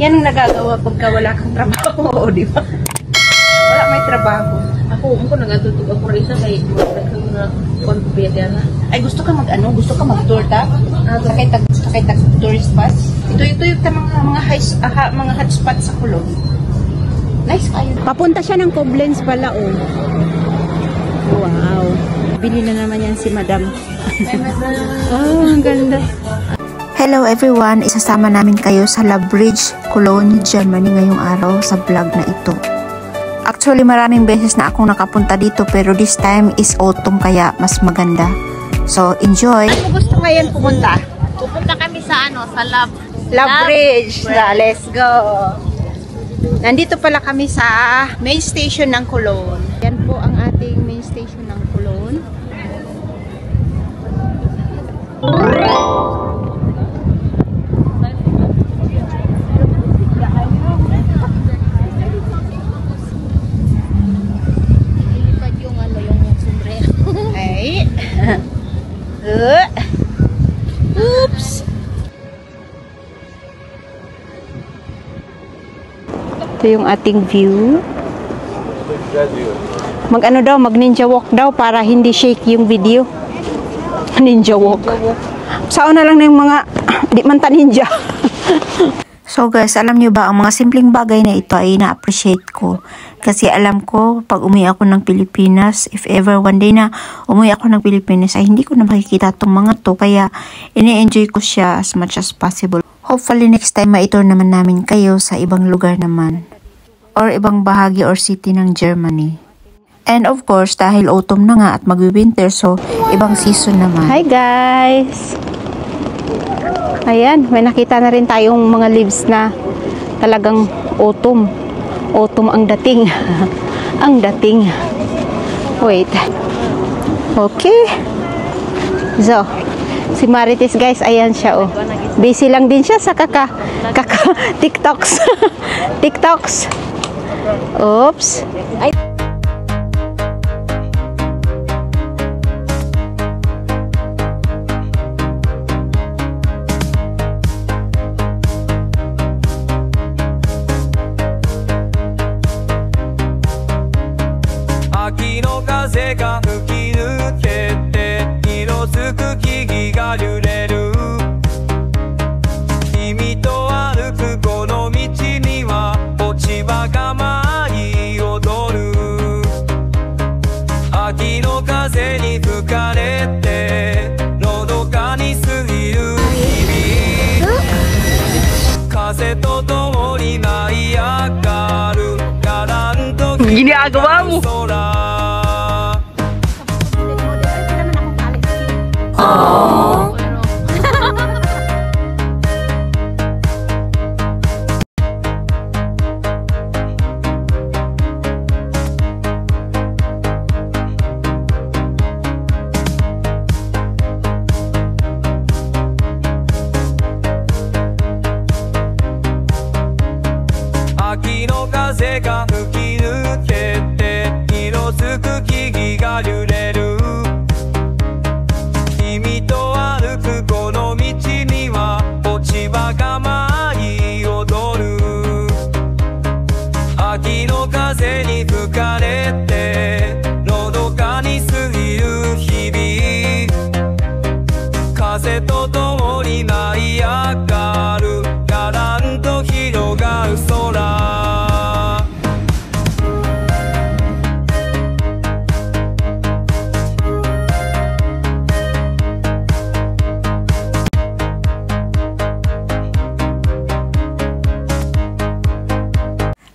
Yan ang nagagawa pagka wala kang trabaho, di ba? Wala may trabaho. Ako nagatutog ako rin sa kay konpiyete na. Ay, gusto ka gusto ka mag-tour ta? Sakay tag tourist bus. Ito yung mga hotspot sa Kulog. Nice kayo. Papunta siya ng Koblenz pala, oh. Wow. Bili na naman yan si Madam. Oh, ang ganda. Hello everyone, isasama namin kayo sa La Bridge, Cologne, Germany ngayong araw sa vlog na ito. Actually, maraming beses na akong nakapunta dito pero this time is autumn kaya mas maganda. So, enjoy! Ano gusto ngayon pumunta? Pupunta kami sa sa La Bridge. Let's go! Nandito pala kami sa main station ng Cologne. Yan po ang ating main station ng Cologne. Oops! Ito yung ating view. Mag ninja walk daw para hindi shake yung video. Ninja walk. Saan na lang na yung mga di man ta ninja. So guys, alam nyo ba, ang mga simpleng bagay na ito ay na-appreciate ko. Kasi alam ko, pag umuwi ako ng Pilipinas, if ever one day na umuwi ako ng Pilipinas, ay hindi ko na makikita itong mga to. Kaya, ini-enjoy ko siya as much as possible. Hopefully, next time, ma-tour naman namin kayo sa ibang lugar naman. Or ibang bahagi or city ng Germany. And of course, dahil autumn na nga at mag-winter, so ibang season naman. Hi guys! Ayan, may nakita na rin tayong mga leaves na talagang autumn. Autumn ang dating. Ang dating. Wait. Okay. So, si Marites guys, ayan siya oh. Busy lang din siya sa TikToks. TikToks. Oops. Ay. Ginagawa mo!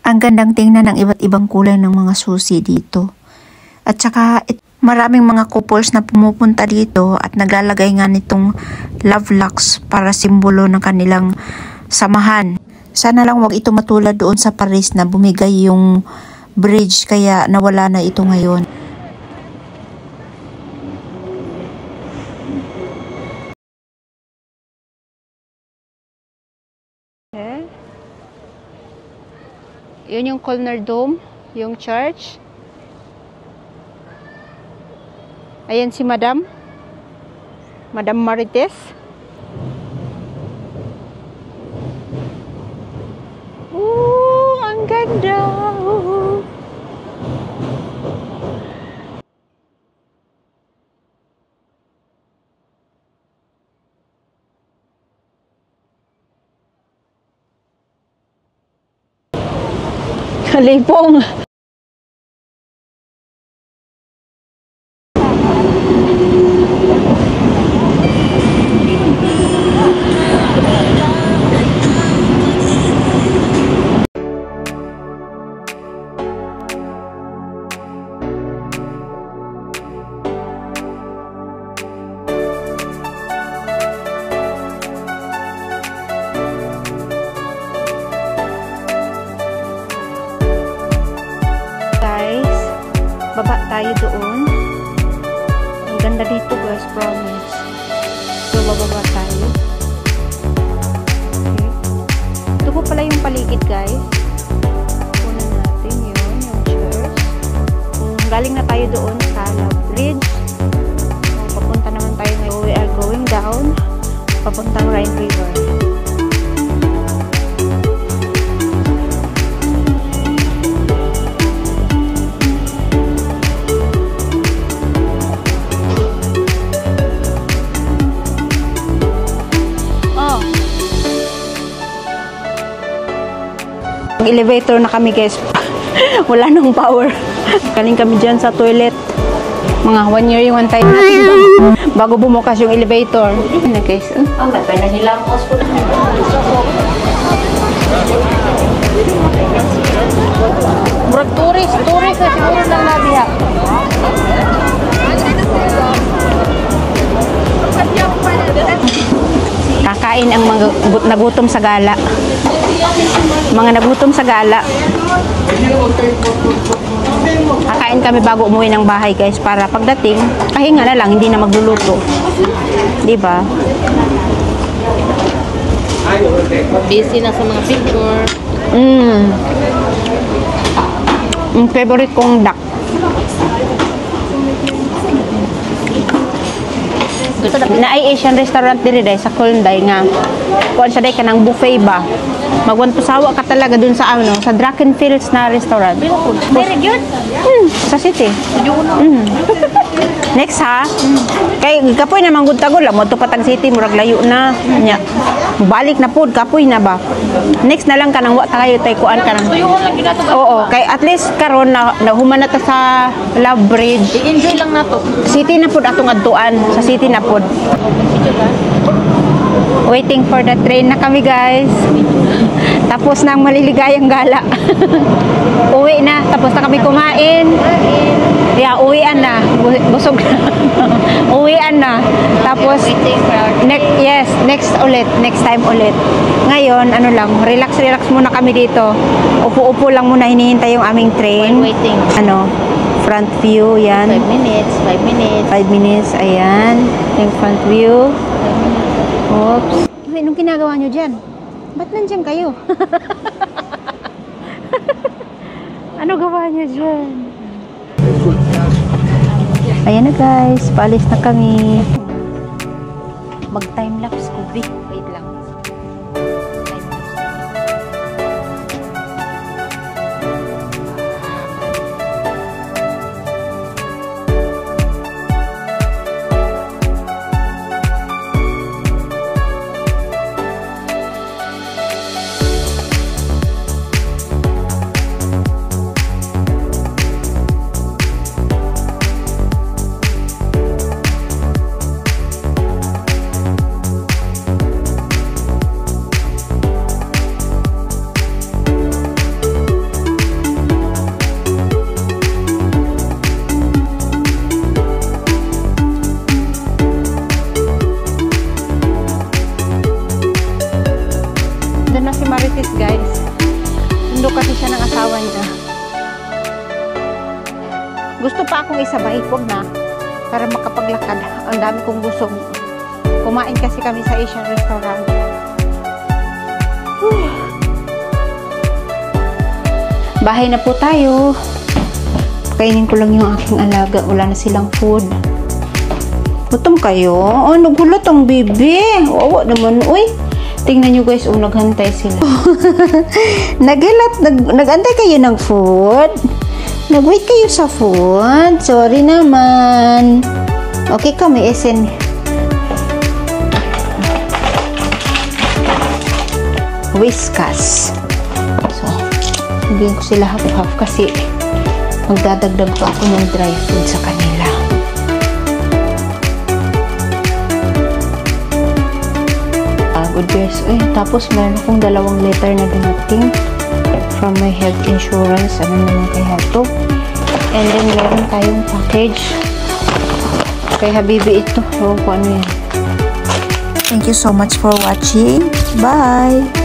Ang gandang tingnan ng iba't ibang kulay ng mga susi dito. At saka maraming mga couples na pumupunta dito at naglalagay nga nitong love locks para simbolo ng kanilang samahan. Sana lang wag ito matulad doon sa Paris na bumigay yung bridge kaya nawala na ito ngayon. Yun yung Kölner Dome, yung church. Ayan si Madam Marites. ganda. Kalipong. Baba tayo doon. Ang ganda dito guys, promise. So, bababa tayo. Okay. Ito po pala yung paligid guys. Kunan natin yun, yung church. Galing na tayo doon sa Love Bridge. Papunta naman tayo ngayon. We are going down. Papuntang Rhine River. Elevator na kami guys. Wala nang power. Galing kami dyan sa toilet. Mga 1 year yung antay natin bago bumukas yung elevator. Na guys. Ang ganda na nila ang hospital. Murag tourist na siguro lang nabiya. Kakain ang mga nagutom sa gala. Mga nagutom sa gala. Kakain kami bago umuwi ng bahay guys para pagdating, kahinga na lang, hindi na magluluto. Diba? Busy na sa mga picture. Ang favorite kong duck. Na ay Asian restaurant diri day sa Kulnday nga. Kuan siya day kanang buffet ba. Magwantusawa ka talaga dun sa ano, sa Drakenfields na restaurant. Very good. Sa city. Next ha. Kay kapoy na manggud tagol mo to patag city murag layo na nya. Balik na pud kapoy na ba. Next na lang kanang wa ta kayo tay kuan kanang. Oo, kay at least karon na human na ta sa Love Bridge. I-enjoy lang nato. City na pud atong adtuan, sa city na pud. Waiting for the train na kami guys. Tapos na ang maliligayang gala. Uwi na, tapos na kami kumain. Yeah, uwian na. Busog na. Uwian na. Tapos next time ulit. Ngayon, ano lang, relax muna kami dito. Upo-upo lang muna, hinihintay yung aming train. Waiting. Ano, front view, yan. 5 minutes. 5 minutes, ayan. Yung front view. Oops. Anong ginagawa nyo dyan? Ba't nandyan kayo? Ano gawa nyo dyan? Ayan na guys, paalis na kami. Mag-time-lapse ko, wait lang. Marites guys, sundo kasi siya ng asawa niya. Gusto pa akong isabay, huwag na, para makapaglakad. Ang dami kong gusto. Kumain kasi kami sa Asian restaurant. Bahay na po tayo. Kainin ko lang yung aking alaga, wala na silang food. Gutom kayo? Oh, nagulat ang bibi. Wawa naman, uy. Tingnan nyo guys, naghantay sila. Nagantay kayo ng food? Nag-wait kayo sa food? Sorry naman. Okay ka, may SN. Whiskas. So, bigyan ko sila half-half kasi magdadagdag pa ako ng dry food sa kanila. Good guys. Tapos meron akong 2 letter na dumating from my health insurance. Ano naman kaya to? And then meron tayong package kay Habibi ito. Ewan ko ano yan. Thank you so much for watching. Bye!